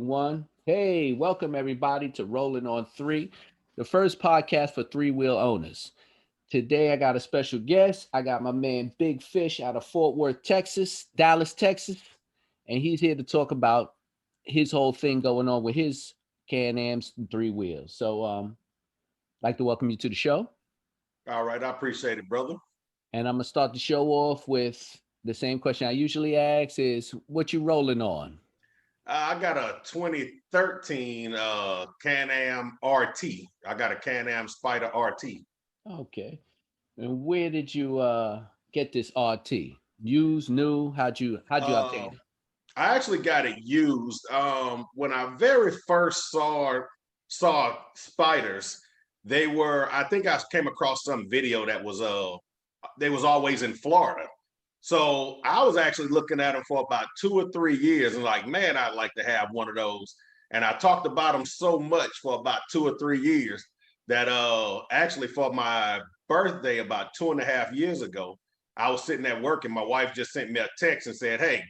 one. Hey, welcome everybody to Rolling on Three, the first podcast for three wheel owners. Today I got a special guest. I got my man Big Fish out of Fort Worth, Texas, Dallas, Texas, and he's here to talk about his whole thing going on with his Can Am's three wheels. I'd like to welcome you to the show. All right, I appreciate it, brother. And I'm gonna start the show off with the same question I usually ask: is what you rolling on? I got a 2013 Can Am RT. I got a Can Am Spyder RT. Okay. And where did you get this RT? Used, new? How'd you obtain Uh, it? I actually got it used. When I very first saw Spyders, they were. I think I came across some video that was they was always in Florida. So I was actually looking at them for about 2 or 3 years and like, man, I'd like to have one of those. And I talked about them so much for about 2 or 3 years that actually for my birthday about 2.5 years ago, I was sitting at work and my wife just sent me a text and said, hey,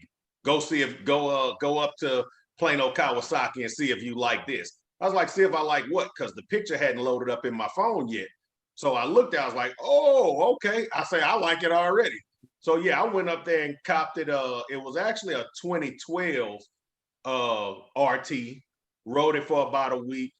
go up to Plano, Kawasaki and see if you like this. I was like, see if I like what? Because the picture hadn't loaded up in my phone yet. So I looked at it, I was like, oh, okay. I say, I like it already. So yeah, I went up there and copped it. It was actually a 2012 RT. Rode it for about a week.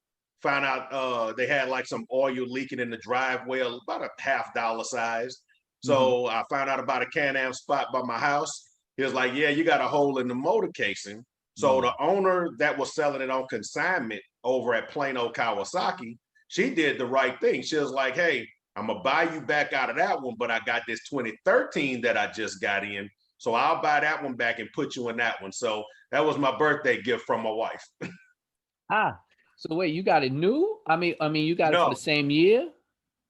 Found out they had like some oil leaking in the driveway, about a $half size. Hmm. So I found out about a Can-Am spot by my house. He was like, "Yeah, you got a hole in the motor casing." So the Mm. owner that was selling it on consignment over at Plano Kawasaki, she did the right thing. She was like, "Hey, I'm gonna buy you back out of that one, but I got this 2013 that I just got in. So I'll buy that one back and put you in that one." So that was my birthday gift from my wife. Ah, so wait, you got it new? You got it for the No, same year?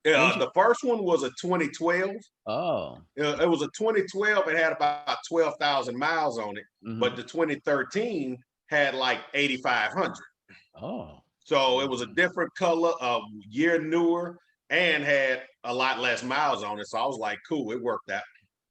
When you? the first one was a 2012. Oh. It was a 2012. It had about 12,000 miles on it, but Hmm. the 2013 had like 8,500. Oh. So it was a Mm. different color, a year newer, and had a lot less miles on it. So I was like, cool, it worked out.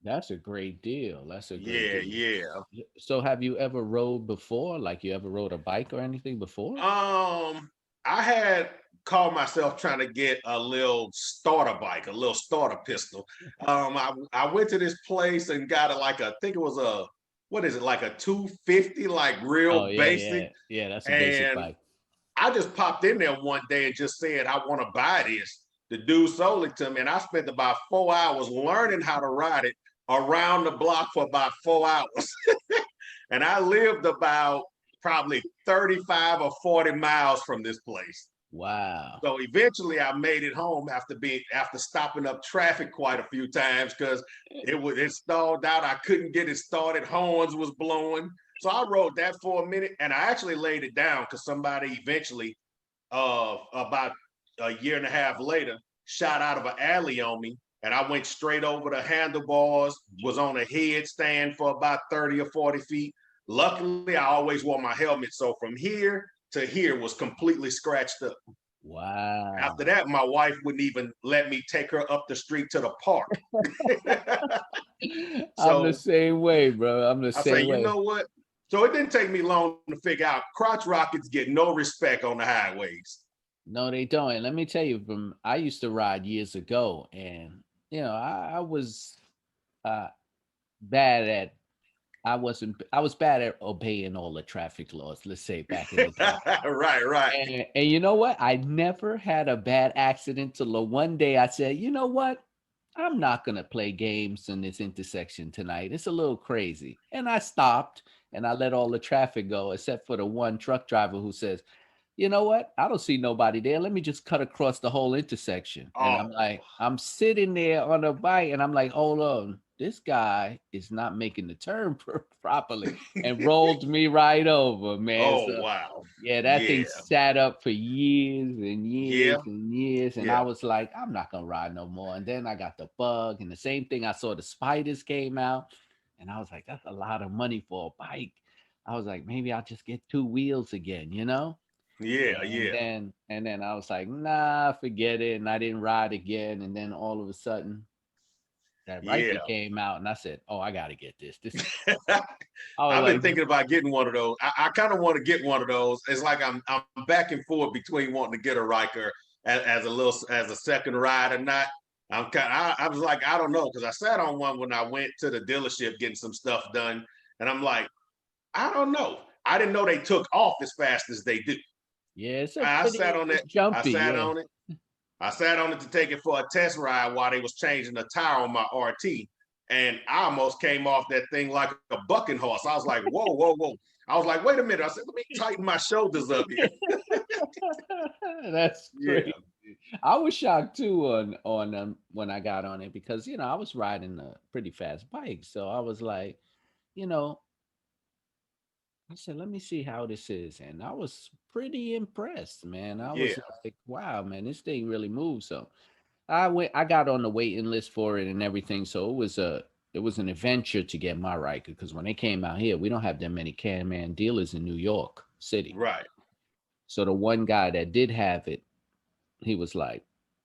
That's a great deal. That's a great Yeah, deal. yeah. So have you ever rode before? Like you ever rode a bike or anything before? I had called myself trying to get a little starter bike, a little starter pistol. I went to this place and got a like a, I think it was a, what is it, like a 250, like Oh real yeah, basic. yeah. Yeah, that's a basic And bike. I just popped in there one day and just said, I want to buy this. The dude sold it to me, and I spent about 4 hours learning how to ride it around the block for about 4 hours. And I lived about probably 35 or 40 miles from this place. Wow. So eventually I made it home after stopping up traffic quite a few times because it stalled out. I couldn't get it started. Horns was blowing. So I rode that for a minute and I actually laid it down because somebody eventually about a year and a half later shot out of an alley on me. And I went straight over the handlebars, was on a headstand for about 30 or 40 feet. Luckily, I always wore my helmet. So from here to here was completely scratched up. After Wow. that, my wife wouldn't even let me take her up the street to the park. I'm the So same way, bro. I'm the I say, same you way. know what? So it didn't take me long to figure out crotch rockets get no respect on the highways. No, they don't. And let me tell you, from I used to ride years ago, and I was uh bad at I was bad at obeying all the traffic laws, let's say back in the day. Right, right. And you know what? I never had a bad accident till the one day I said, you know what? I'm not gonna play games in this intersection tonight. It's a little crazy. And I stopped and I let all the traffic go, except for the one truck driver who says, you know what? I don't see nobody there. Let me just cut across the whole intersection. And I'm Oh, like, I'm sitting there on a bike and I'm like, hold on. This guy is not making the turn properly and rolled me right over, man. oh, So wow. yeah, that Yeah, thing sat up for years and yeah, years and years. And I yeah. was like, I'm not gonna ride no more. And then I got the bug, and the same thing. I saw the Spyders came out, and I was like, that's a lot of money for a bike. I was like, maybe I'll just get two wheels again, you know? Yeah, And yeah. then I was like, nah, forget it. And I didn't ride again. And then all of a sudden, that Riker Yeah. came out, and I said, "Oh, I gotta get this." This is, I was I've been like, thinking about getting one of those. I kind of want to get one of those. It's like I'm back and forth between wanting to get a Riker as a second ride or not. I was like, I don't know, because I sat on one when I went to the dealership getting some stuff done, and I'm like, I don't know. I didn't know they took off as fast as they do. yeah, it's a I sat pretty, on it's it. I jumpy, sat yeah. on it. I sat on it to take it for a test ride while they was changing the tire on my RT. And I almost came off that thing like a bucking horse. I was like, whoa, whoa, whoa. I was like, wait a minute. I said, let me tighten my shoulders up here. That's Yeah. crazy. I was shocked too when I got on it because I was riding a pretty fast bike, so I was like, you know, I said, let me see how this is, and I was pretty impressed, man. I Yeah. was like, wow, man, this thing really moves. So I got on the waiting list for it and everything, so it was an adventure to get my Riker because when they came out here, we don't have that many Can Am dealers in New York City. Right. So the one guy that did have it, he was like,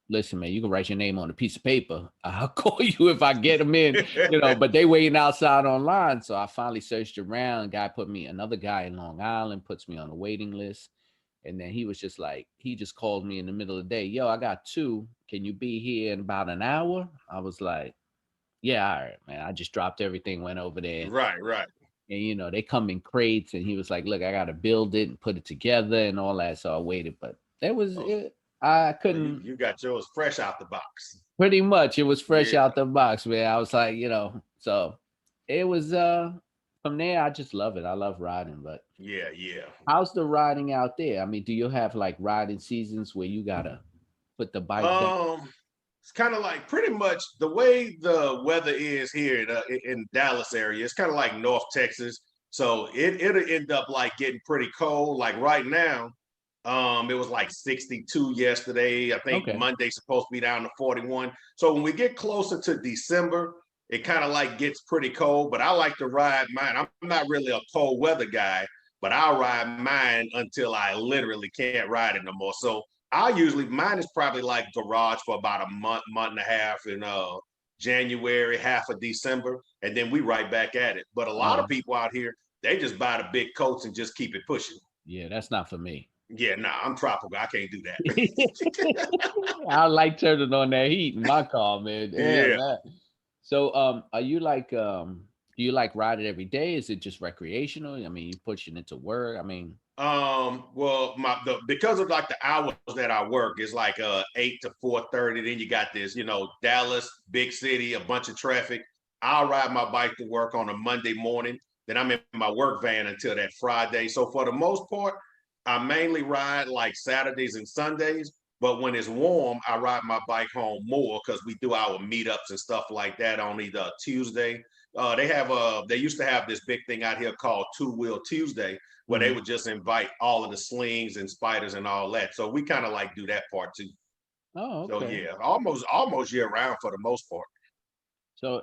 "Listen, man, you can write your name on a piece of paper. I'll call you if I get them in, But they waiting outside online, so I finally searched around. Guy put me another guy in Long Island puts me on a waiting list, and then he was just like, he just called me in the middle of the day. Yo, I got two. Can you be here in about an hour? I was like, yeah, all right, man. I just dropped everything, went over there, Right. Right. and they come in crates, and he was like, look, I got to build it and put it together and all that. So I waited, but that was Oh, it. I so you, couldn't. you got yours fresh out the box. Pretty much, it was fresh Yeah. out the box, man. I was like, so it was from there I just love it. I love riding, but Yeah. Yeah. how's the riding out there? I mean, do you have like riding seasons where you gotta put the bike down? It's kind of like pretty much the way the weather is here in Dallas area. It's kind of like North Texas, so it'll end up like getting pretty cold. Like right now, it was like 62 yesterday. I think Okay. Monday's supposed to be down to 41. So when we get closer to December, it kind of like gets pretty cold. But I like to ride mine. I'm not really a cold weather guy, but I'll ride mine until I literally can't ride it no more. So I usually mine is probably like garage for about a month and a half in January, half of December, and then we right back at it. But a lot Oh, of people out here, they just buy the big coats and just keep it pushing. yeah, that's not for me. Yeah, nah, I'm tropical. I can't do that. I like turning on that heat in my car, man. Damn Yeah. man. So are you like do you like ride it every day? Is it just recreational? I mean, you pushing it to work. I mean, Well, because of like the hours that I work, it's like 8 to 4:30. Then you got this, Dallas, big city, a bunch of traffic. I'll ride my bike to work on a Monday morning. Then I'm in my work van until that Friday. So for the most part, I mainly ride like Saturdays and Sundays. But when it's warm, I ride my bike home more because we do our meetups and stuff like that on either Tuesday. They used to have this big thing out here called Two Wheel Tuesday where they mhm. would just invite all of the slings and spiders and all that. So we kind of like do that part too. Oh, So okay. yeah, almost year round for the most part. So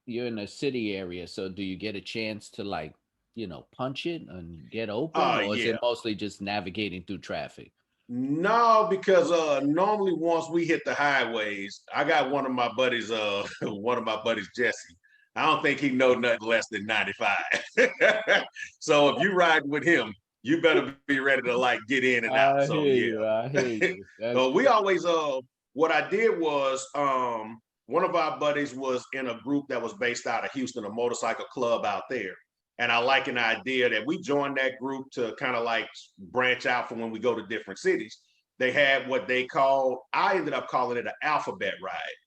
you're in a city area, so do you get a chance to like, punch it and get open, or is it Yeah. mostly just navigating through traffic? No, because normally once we hit the highways, I got one of my buddies, one of my buddies, Jesse. I don't think he know nothing less than 95. So if you ride with him, you better be ready to like get in and out. I So hear yeah. you. I hear you. That's We always what I did was one of our buddies was in a group that was based out of Houston, a motorcycle club out there. And I like an idea that we joined that group to kind of like branch out from when we go to different cities. They had what they call, I ended up calling it an alphabet ride.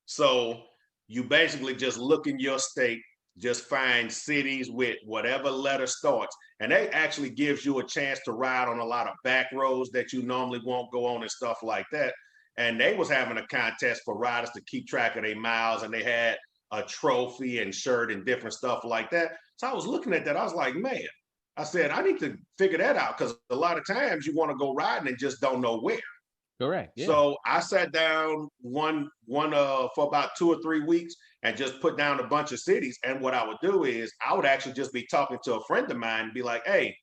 So you basically just look in your state, just find cities with whatever letter starts. And they actually gives you a chance to ride on a lot of back roads that you normally won't go on and stuff like that. And they was having a contest for riders to keep track of their miles, and they had a trophy and shirt and different stuff like that. So I was looking at that. I was like, man, I said, I need to figure that out because a lot of times you want to go riding and just don't know where. correct. Yeah. So I sat down one for about 2 or 3 weeks and just put down a bunch of cities. And what I would do is I would actually just be talking to a friend of mine and be like, hey,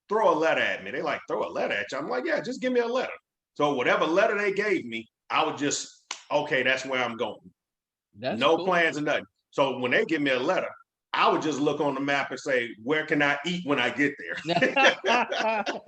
throw a letter at me. They like, throw a letter at you. I'm like, yeah, just give me a letter. So whatever letter they gave me, I would just, okay, that's where I'm going. That's No cool. plans or nothing. So when they give me a letter, I would just look on the map and say, where can I eat when I get there?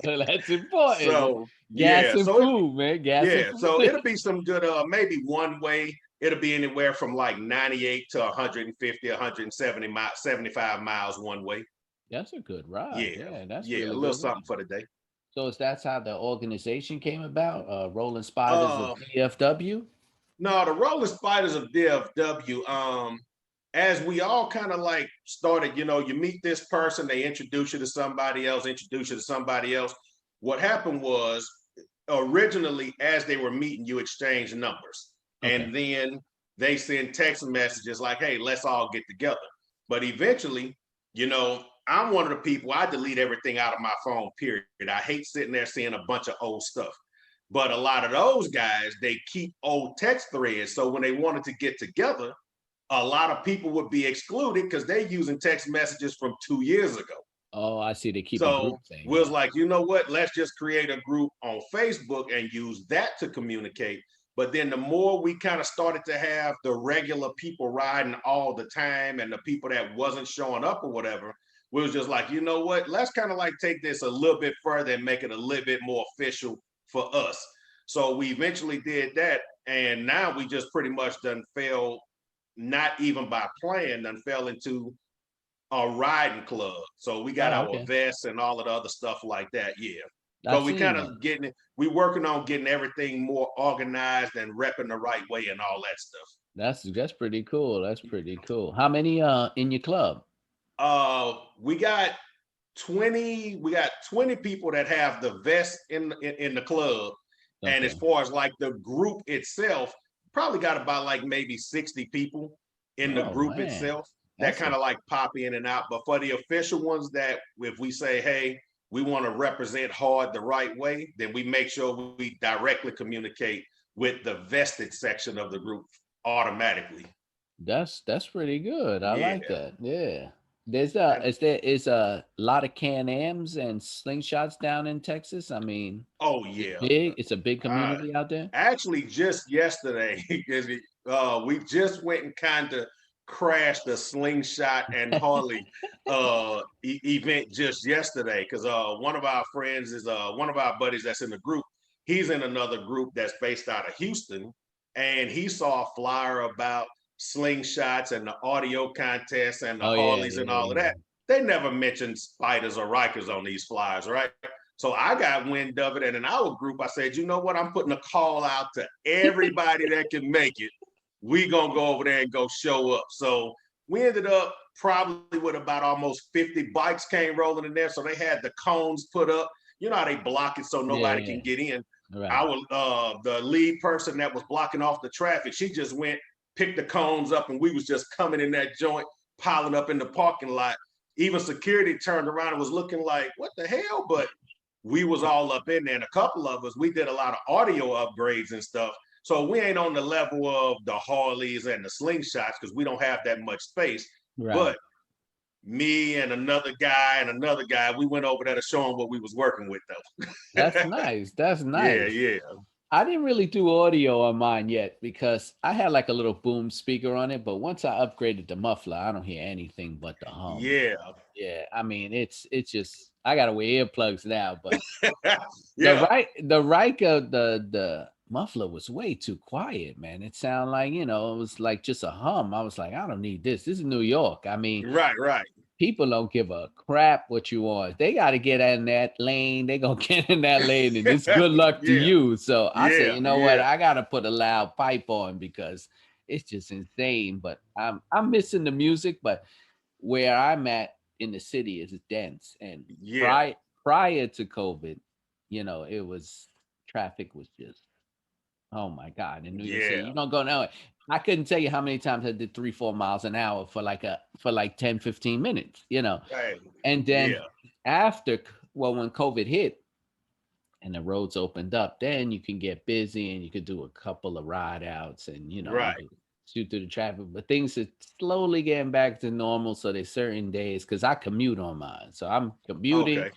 Well, that's important. So Gas yeah, and food, man. Gas and yeah, food. so it'll be some good maybe one way. It'll be anywhere from like 98 to 150, 170 miles, 75 miles one way. That's a good ride. Yeah, Yeah, that's yeah, a really little good something ride. for the day. So is that's how the organization came about? Rolling Spiders of Uh DFW? no, the Rolling Spiders of DFW, as we all kind of like started, you meet this person, they introduce you to somebody else, introduce you to somebody else. What happened was originally, as they were meeting, you exchange numbers. Okay. And then they send text messages like, hey, let's all get together. But eventually, I'm one of the people, I delete everything out of my phone, period. I hate sitting there seeing a bunch of old stuff. But a lot of those guys, they keep old text threads. So when they wanted to get together, a lot of people would be excluded because they're using text messages from 2 years ago. Oh, I see. They keep a So group thing. we was Yeah. like, you know what? Let's just create a group on Facebook and use that to communicate. But then the more we kind of started to have the regular people riding all the time and the people that wasn't showing up or whatever, we was just like, you know what? Let's kind of like take this a little bit further and make it a little bit more official for us. So we eventually did that. And now we just pretty much done fell, not even by plan, done fell into a riding club. So we got Oh, our okay. vests and all of the other stuff like that. Yeah. I But we kind seen that. of getting it, we working on getting everything more organized and repping the right way and all that stuff. That's pretty cool. That's pretty cool. How many in your club? We got 20 people that have the vest in the club. And as Okay. far as like the group itself, probably got about like maybe 60 people in the Oh group man. itself that That's kind a of like pop in and out. But for the official ones that if we say, hey, we want to represent hard the right way, then we make sure we directly communicate with the vested section of the group automatically. that's pretty good. I like Yeah. that. Yeah. And There is a lot of Can Ams and slingshots down in Texas. I mean, oh is it yeah. big? It's a big Uh community out there. actually just yesterday, we just went and kind of crashed a slingshot and Harley event just yesterday because one of our friends is one of our buddies that's in the group. He's in another group that's based out of Houston, and he saw a flyer about slingshots and the audio contests and the Oh yeah, Harleys and yeah, all of yeah. that. They never mentioned Spyders or Rikers on these flyers, right? So I got wind of it, and in our group, I said, you know what? I'm putting a call out to everybody that can make it. We gonna go over there and go show up. So we ended up probably with about almost 50 bikes came rolling in there. So they had the cones put up. You know how they block it so nobody can Yeah. get in. Right. Our the lead person that was blocking off the traffic, she just went, picked the cones up, and we was just coming in that joint, piling up in the parking lot. Even security turned around and was looking like, what the hell? But we was all up in there, and a couple of us, we did a lot of audio upgrades and stuff. So we ain't on the level of the Harleys and the slingshots because we don't have that much space. Right. But me and another guy, we went over there to show them what we was working with, though. That's nice. That's Yeah, nice. yeah, I didn't really do audio on mine yet because I had like a little boom speaker on it, but once I upgraded the muffler, I don't hear anything but the hum. yeah, Yeah, I mean it's just I gotta wear earplugs now, but yeah. the Riker the muffler was way too quiet, man. It sounded like, it was like just a hum. I was like, I don't need this. This is New York. I mean, Right, right. people don't give a crap what you want. They got to get in that lane. They gonna get in that lane, and it's good luck to Yeah, you. So I say, yeah, you know what? yeah. I gotta put a loud pipe on because it's just insane. But I'm missing the music. But where I'm at in the city is dense, and Yeah, prior to COVID, it was traffic was just oh my God, in New York City, yeah. you don't go nowhere. I couldn't tell you how many times I did 3, 4 miles an hour for like 10, 15 minutes. Hey, And then yeah, after, well, when COVID hit and the roads opened up, then you can get busy and you could do a couple of ride outs and, you right. could shoot through the traffic. But things are slowly getting back to normal. So there's certain days, because I commute on mine. So I'm commuting Okay.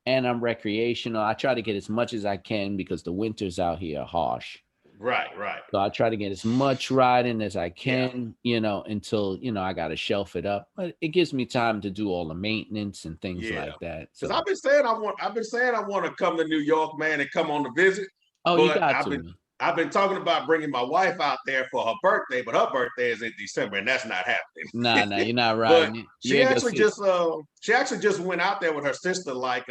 and I'm recreational. I try to get as much as I can because the winters out here are harsh. Right. So I try to get as much riding as I Yeah, can, until, I got to shelf it up. But it gives me time to do all the maintenance and things yeah. like that. Because So, I've been saying I want to come to New York, man, and come on the visit. oh, you But got to, man. I've been talking about bringing my wife out there for her birthday, but her birthday is in December, and that's not happening. Nah, you're not But riding it. You ain't gonna see. she actually just went out there with her sister like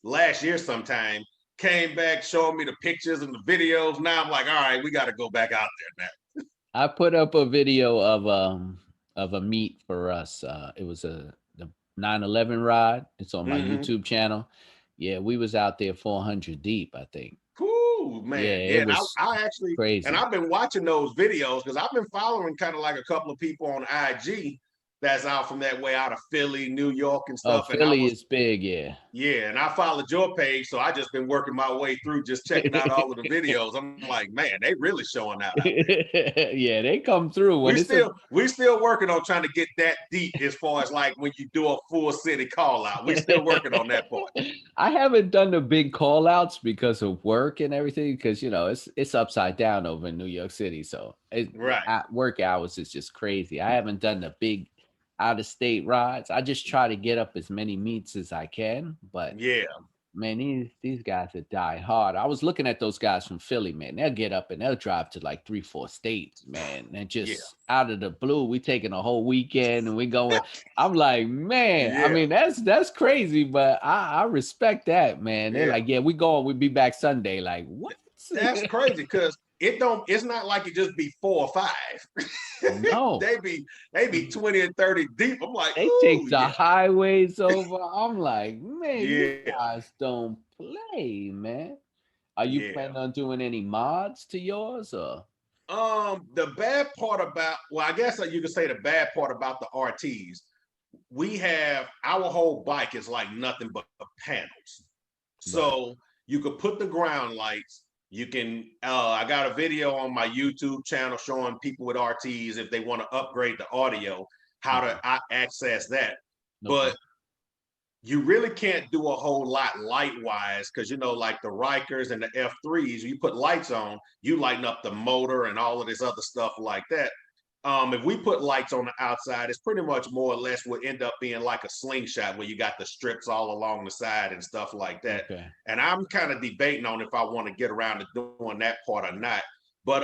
last year sometime. Came back showing me the pictures and the videos. Now I'm like, all right, we got to go back out there now. I put up a video of a meet for us. It was the 9/11 ride. It's on my Mm-hmm. YouTube channel. Yeah, we was out there 400 deep, I think. Cool, Yeah, man. Yeah, it and was I actually, and crazy. I've been watching those videos because I've been following kind of like a couple of people on IG that's out from that way out of Philly, New York, and Oh, stuff. And I Philly was, is big, yeah. yeah, and I followed your page, so I just been working my way through, just checking out all of the videos. I'm like, man, they really showing out there. Yeah, they come through when it's a We still working on trying to get that deep as far as like when you do a full city call out. We still working on that part. I haven't done the big call outs because of work and everything, because it's upside down over in New York City. So Right. work hours is just crazy. I haven't done the big out of state rides. I just try to get up as many meets as I can, but Yeah. man, these guys that die hard. I was looking at those guys from Philly, man. They'll get up and they'll drive to like 3, 4 states, man. And Yeah. just out of the blue, we taking a whole weekend and we going. I'm like, man, I Yeah. mean, that's crazy, but I respect that, man. They're Yeah. like, yeah, we going, we be back Sunday. Like, what? That's crazy because it's not like it just be 4 or 5. No. They be 20 and 30 deep. I'm like, They take ooh, the yeah. highways over. I'm like, man, you Yeah. guys don't play, man. Are you Yeah. planning on doing any mods to yours or? The bad part about, well, I guess you could say the bad part about the RTs, we have our whole bike is like nothing but panels. Right. So you could put the ground lights. You can, I got a video on my YouTube channel showing people with RTs if they want to upgrade the audio, how Okay. to access that. Okay. But you really can't do a whole lot light wise because like the Rikers and the F3s, you put lights on, you lighten up the motor and all of this other stuff like that. If we put lights on the outside, it's pretty much more or less would end up being like a slingshot where you got the strips all along the side and stuff like that. Okay. And I'm kind of debating on if I want to get around to doing that part or not. But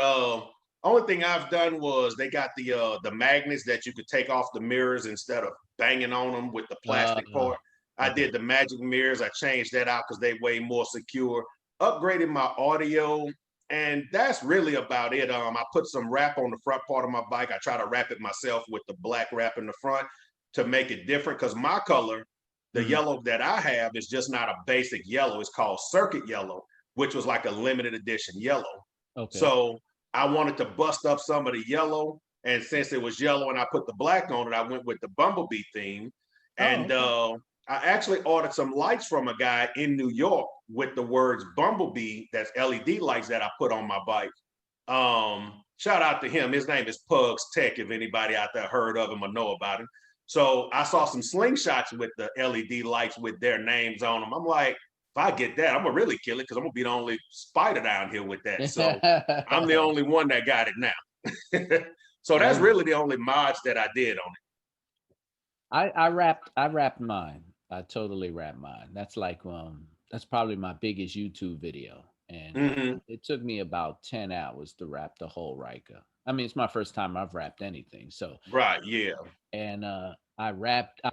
only thing I've done was they got the magnets that you could take off the mirrors instead of banging on them with the plastic part. I Okay. did the magic mirrors. I changed that out because they way more secure. Upgraded my audio, and that's really about it. I put some wrap on the front part of my bike. I try to wrap it myself with the black wrap in the front to make it different because my color, the yellow that I have, is just not a basic yellow. It's called circuit yellow, which was like a limited edition yellow. Okay. So I wanted to bust up some of the yellow. And since it was yellow and I put the black on it, I went with the bumblebee theme. Oh, And okay. I actually ordered some lights from a guy in New York with the words Bumblebee, that's LED lights that I put on my bike. Shout out to him. His name is Pugs Tech, if anybody out there heard of him or know about him. So I saw some slingshots with the LED lights with their names on them. I'm like, if I get that, I'm gonna really kill it because I'm gonna be the only Spyder down here with that. So I'm the only one that got it now. So that's Well, really the only mods that I did on I wrapped mine. I totally wrapped mine. That's probably my biggest YouTube video. And it. Mm-hmm. it took me about 10 hours to wrap the whole Riker. I mean, it's my first time I've wrapped anything. So, Right, yeah. and I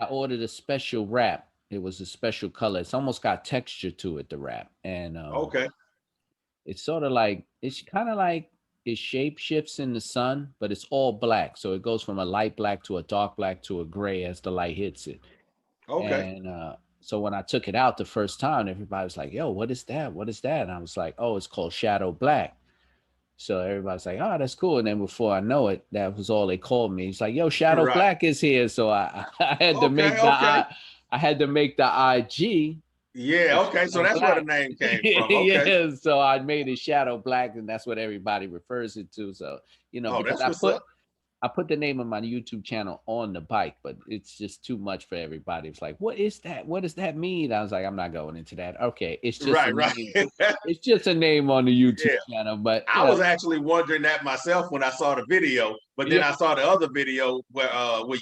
ordered a special wrap. It was a special color. It's almost got texture to it, the wrap. And Okay. it's sort of like, it's kind of like it shape shifts in the sun, but it's all black. So it goes from a light black to a dark black to a gray as the light hits it. Okay. And so when I took it out the first time, everybody was like, yo, what is that? What is that? And I was like, oh, it's called Shadow Black. So everybody's like, oh, that's cool. And then before I know it, that was all they called me. It's like, yo, Shadow Right. Black is here. So I had to Okay. make Okay. I had to make the IG Yeah. the Okay. So Shadow that's where the Black. name came from. Okay. Yeah. So I made it Shadow Black, and that's what everybody refers it to. So, Oh, because that's what's up. I put the name of my YouTube channel on the bike, but it's just too much for everybody. It's like, what is that? What does that mean? I was like, I'm not going into that. Okay, it's just a Right, right. name. It's just a name on the YouTube Yeah. channel, but I was actually wondering that myself when I saw the video, but then yeah, I saw the other video where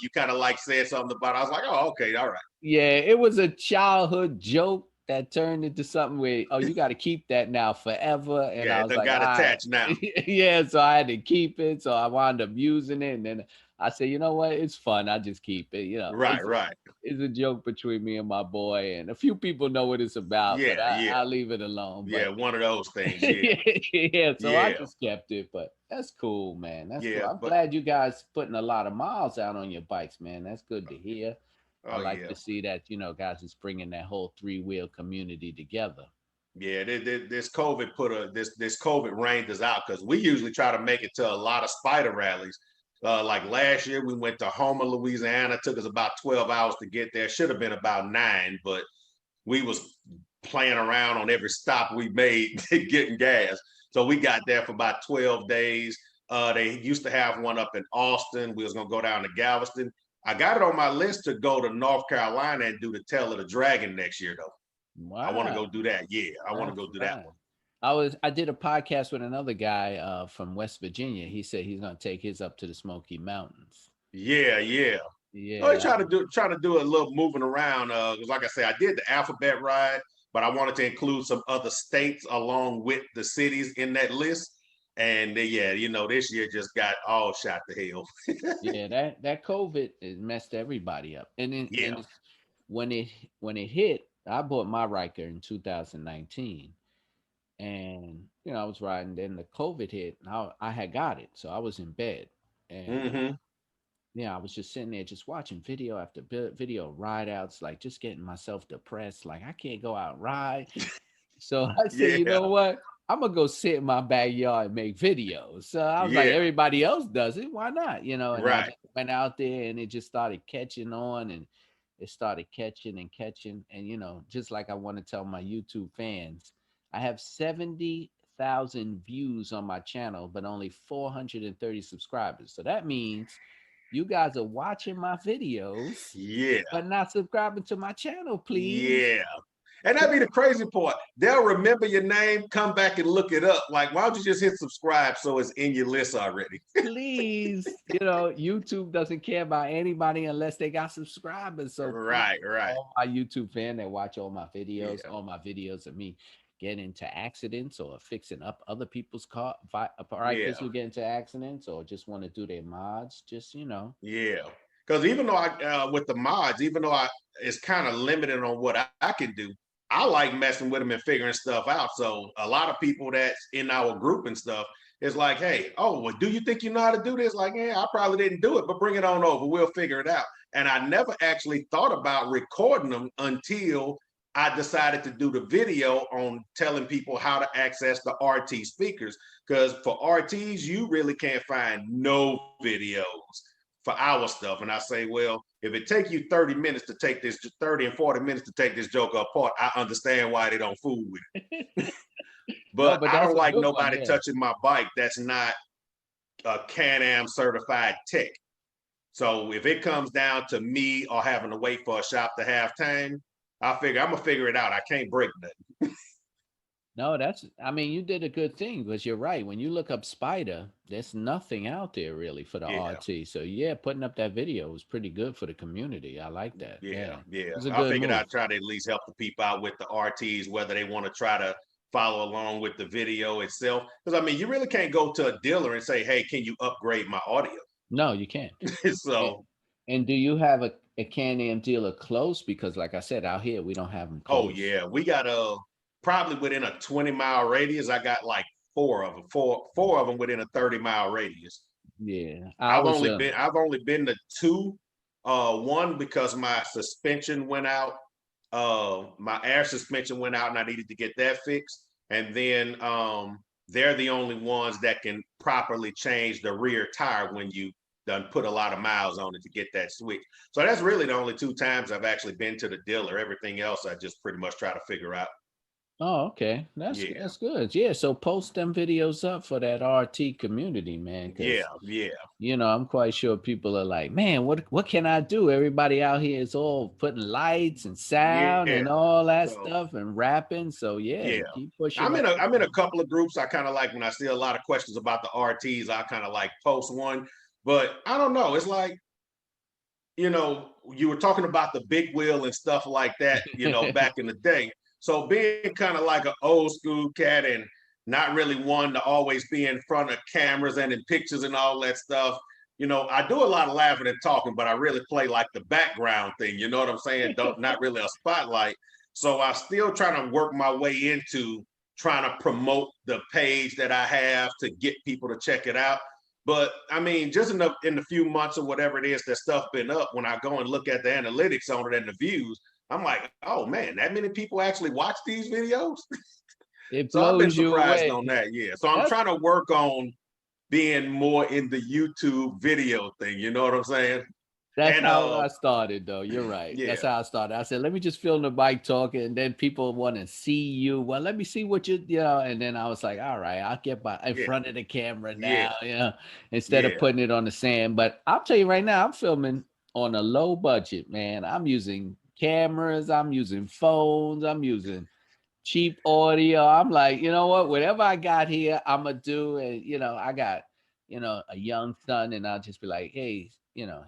you kind of like said something about it. I was like, oh, okay, all right. yeah, it was a childhood joke that turned into something where, oh, you got to keep that now forever. And Yeah, I it was done like, got all right. attached now. Yeah, so I had to keep it. So I wound up using it. And then I said, you know what? It's fun. I just keep it. Right, right. It's a joke between me and my boy. And a few people know what it's about, but Yeah, yeah, I'll leave it alone. yeah. But One of those things. Yeah, yeah, so I yeah, just kept it. But that's cool, man. That's cool. yeah. I'm But glad you guys putting a lot of miles out on your bikes, man. That's good to hear. I oh like yeah, to see that, guys is bringing that whole three-wheel community together. yeah. This COVID this COVID rained us out because we usually try to make it to a lot of spider rallies. Like last year, we went to Homer, Louisiana. It took us about 12 hours to get there. Should have been about 9, but we was playing around on every stop we made getting gas. So we got there for about 12 days. They used to have one up in Austin. We was gonna go down to Galveston. I got it on my list to go to North Carolina and do the Tail of the Dragon next year, though. I want to go Wow, do that. Yeah, I want to that's go do that nice. one. I did a podcast with another guy from West Virginia. He said he's gonna take his up to the Smoky Mountains. Yeah, yeah. I Yeah, try to do a little moving around. Because like I say, I did the alphabet ride, but I wanted to include some other states along with the cities in that list. And yeah, this year just got all shot to hell. yeah, that COVID it messed everybody up. And Yeah. it's, when it hit, I bought my Riker in 2019. And I was riding. Then the COVID hit. And I had got it, so I was in bed, and Hmm. yeah, I was just sitting there, just watching video after video ride outs, like just getting myself depressed. Like I can't go out and ride. So I said, you Yeah. know what? I'm gonna go sit in my backyard and make videos. So I was like, Yeah. everybody else does it. Why not? And I Right. just went out there, and it just started catching on, and it started catching and catching. And just like I want to tell my YouTube fans, I have 70,000 views on my channel, but only 430 subscribers. So that means you guys are watching my videos, Yeah. but not subscribing to my channel, please. Yeah. And that'd be the crazy part. They'll remember your name, come back and look it up. Like, why don't you just hit subscribe so it's in your list already? Please, YouTube doesn't care about anybody unless they got subscribers. So please, Right, right. all my YouTube fan that watch Yeah, all my videos of me getting into accidents or fixing up other people's bikers yeah, who get into accidents or just want to do their mods, just yeah. Because even though with the mods, even though it's kind of limited on what I can do, I like messing with them and figuring stuff out. So a lot of people that's in our group and stuff is like, hey, oh, well, do you think you know how to do this? Like, yeah, I probably didn't do it, but bring it on over. We'll figure it out. And I never actually thought about recording them until I decided to do the video on telling people how to access the RT speakers. Because for RTs, you really can't find no videos for our stuff. And I say, well, if it take you 30 minutes to take this, 30 and 40 minutes to take this joke apart, I understand why they don't fool with it. No, But but I that's don't a like good one. nobody Yeah. touching my bike that's not a Can Am certified tech. So if it comes down to me or having to wait for a shop to have time, I figure I'm gonna figure it out. I can't break nothing. No, I mean, you did a good thing because you're right. When you look up Spider, there's nothing out there really for the Yeah, RT. So yeah, putting up that video was pretty good for the community. I like that. yeah, Yeah, it yeah. was a I good figured move. I'd try to at least help the people out with the RTs, whether they want to try to follow along with the video itself. Because I mean, you really can't go to a dealer and say, "Hey, can you upgrade my audio?" No, you can't. And, So, and do you have a Can-Am dealer close? Because like I said, out here we don't have them oh close. yeah, we got probably within a 20-mile radius. I got like four of them, four of them within a 30-mile radius. Yeah, I've only been to two. One because my suspension went out. My air suspension went out, and I needed to get that fixed. And then they're the only ones that can properly change the rear tire when you done put a lot of miles on it to get that switch. So that's really the only two times I've actually been to the dealer. Everything else I just pretty much try to figure out. Oh, okay. Yeah, That's good. Yeah. So post them videos up for that RT community, man. yeah, Because yeah, I'm quite sure people are like, man, what can I do? Everybody out here is all putting lights and sound yeah. and all that So stuff and rapping. So yeah, yeah. keep pushing I'm that. in a couple of groups. I kind of like when I see a lot of questions about the RTs, I kind of like post one. But I don't know. It's like, you were talking about the big wheel and stuff like that, back in the day. So being kind of like an old school cat and not really one to always be in front of cameras and in pictures and all that stuff. I do a lot of laughing and talking, but I really play like the background thing. You know what I'm saying? Not really a spotlight. So I still trying to work my way into trying to promote the page that I have to get people to check it out. But I mean, just in the few months or whatever it is that stuff been up, when I go and look at the analytics on it and the views, I'm like, oh man, that many people actually watch these videos. It So I've been blows you surprised away. on that. Yeah. So I'm That's trying to work on being more in the YouTube video thing. You know what I'm saying? That's And how I started, though. You're right. That's yeah, how I started. I said, let me just film the bike talking, and then people want to see you. Well, let me see what and then I was like, all right, I'll get in yeah, front of the camera yeah, now, instead of yeah. putting it on the sand. But I'll tell you right now, I'm filming on a low budget, man. I'm using cameras, I'm using phones, I'm using cheap audio. I'm like, you know what? Whatever I got here, I'm gonna do. And I got, a young son, and I'll just be like, hey,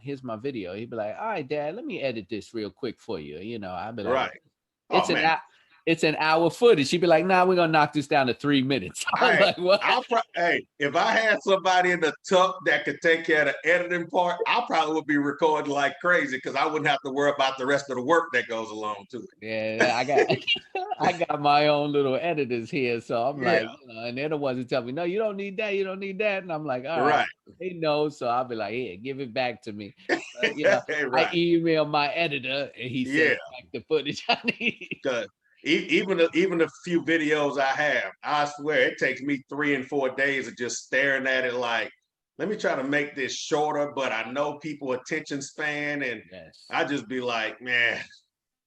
here's my video. He'd be like, all right, Dad, let me edit this real quick for you. I'd be like, Right. Oh it's an man, it's an hour footage. She'd be like, nah, we're gonna knock this down to 3 minutes. I was I like, what? hey, if I had somebody in the tuck that could take care of the editing part, I probably would be recording like crazy because I wouldn't have to worry about the rest of the work that goes along to it. Yeah, I got I got my own little editors here. So I'm Yeah, like, and they're the ones that tell me, no, you don't need that, you don't need that. And I'm like, all right, right. they know. So I'll be like, here, give it back to me. I Right. email my editor and he Yeah. sends back the footage I need. Cause even the few videos I have, I swear it takes me 3 and 4 days of just staring at it like, let me try to make this shorter, but I know people attention span, and Yes. I just be like, man,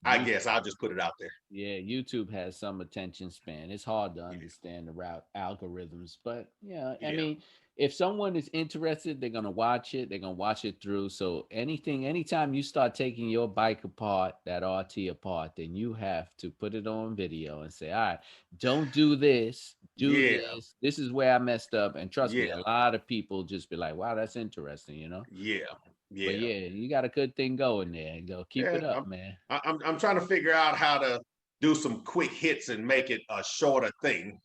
I You guess I'll just put it out there. Yeah, YouTube has some attention span. It's hard to Yeah, understand the route algorithms, but yeah, I yeah, mean, if someone is interested, they're gonna watch it. They're gonna watch it through. So anytime you start taking your bike apart, that RT apart, then you have to put it on video and say, all right, don't do this, do yeah, this. This is where I messed up. And trust me, yeah, a lot of people just be like, wow, that's interesting. yeah, But yeah. yeah, you got a good thing going there. Go keep Yeah, it up, man. I'm trying to figure out how to do some quick hits and make it a shorter thing.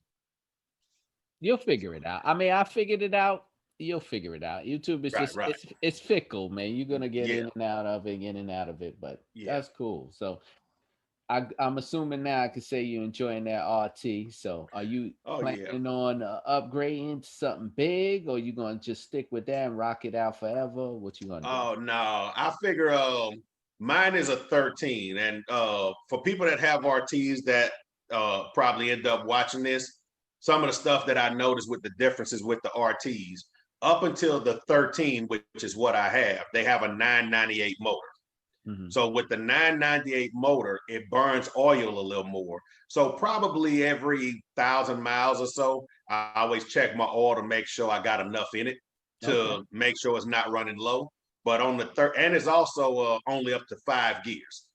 You'll figure it out. I mean, I figured it out. You'll figure it out. YouTube is Right, just right. it's fickle, man. You're gonna get Yeah, in and out of it, in and out of it, but yeah. that's cool. So I'm assuming now I could say you're enjoying that RT. So are you Oh yeah. planning on upgrading to something big, or you gonna just stick with that and rock it out forever? What you gonna do? Oh no, I figure mine is a 13. And for people that have RTs that probably end up watching this, some of the stuff that I noticed with the differences with the RTs, up until the 13, which is what I have, they have a 998 motor. Hmm. So with the 998 motor, it burns oil a little more. So probably every 1,000 miles or so, I always check my oil to make sure I got enough in it Okay. to make sure it's not running low. But on the third, and it's also only up to 5 gears.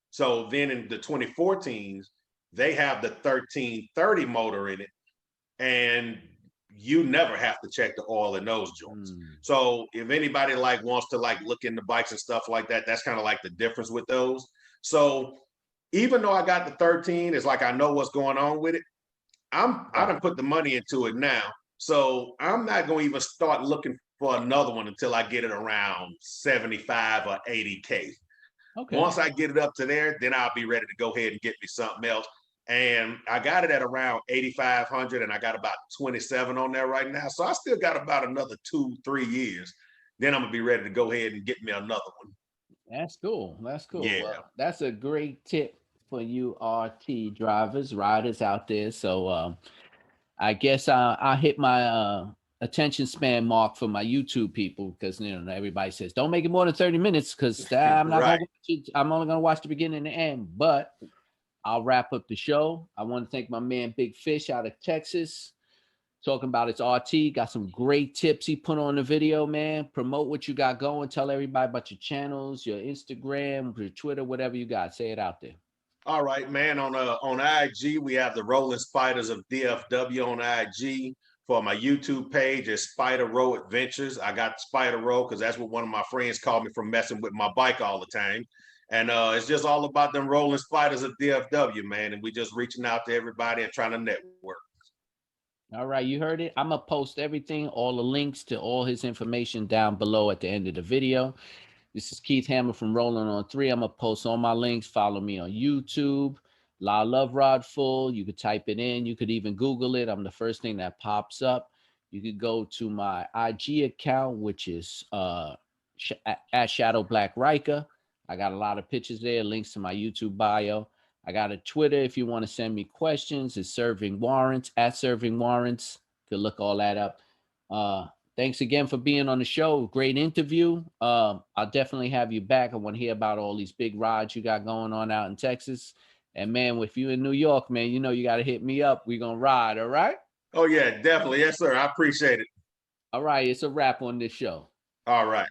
So then in the 2014s, they have the 1330 motor in it, and you never have to check the oil in those joints. Mm. So if anybody like wants to like look into bikes and stuff like that, that's kind of like the difference with those. So even though I got the 13, it's like I know what's going on with it. I Right. done put the money into it now. So I'm not gonna even start looking for another one until I get it around 75 or 80K. Okay. Once I get it up to there, then I'll be ready to go ahead and get me something else. And I got it at around 8,500, and I got about 27 on there right now. So I still got about another 2, 3 years. Then I'm gonna be ready to go ahead and get me another one. That's cool. That's cool. Yeah. Well, that's a great tip for you RT drivers, riders out there. So I guess I'll hit my attention span mark for my YouTube people because everybody says don't make it more than 30 minutes because I'm not gonna Right. watch it. I'm only gonna watch the beginning and the end. But I'll wrap up the show. I want to thank my man Big Fish out of Texas, talking about his RT. Got some great tips he put on the video, man. Promote what you got going. Tell everybody about your channels, your Instagram, your Twitter, whatever you got. Say it out there. All right, man. On IG, we have the Rolling Spyders of DFW on IG. For my YouTube page is Spyder R Adventures. I got Spyder R because that's what one of my friends called me from messing with my bike all the time. And it's just all about them Rolling Spyders of DFW, man. And we just reaching out to everybody and trying to network. All right, you heard it. I'm going to post everything, all the links to all his information down below at the end of the video. This is Keith Hammer from Rollin on 3. I'm going to post all my links. Follow me on YouTube, La Love Rod Full. You could type it in. You could even Google it. I'm the first thing that pops up. You could go to my IG account, which is at Shadow Black Ryker. I got a lot of pictures there, links to my YouTube bio. I got a Twitter if you want to send me questions. It's Serving Warrants, at Serving Warrants. You could look all that up. Thanks again for being on the show. Great interview. I'll definitely have you back. I want to hear about all these big rides you got going on out in Texas. And man, if you in New York, man, you know you got to hit me up. We're going to ride, all right? Oh, yeah, definitely. Yes, sir. I appreciate it. All right, it's a wrap on this show. All right.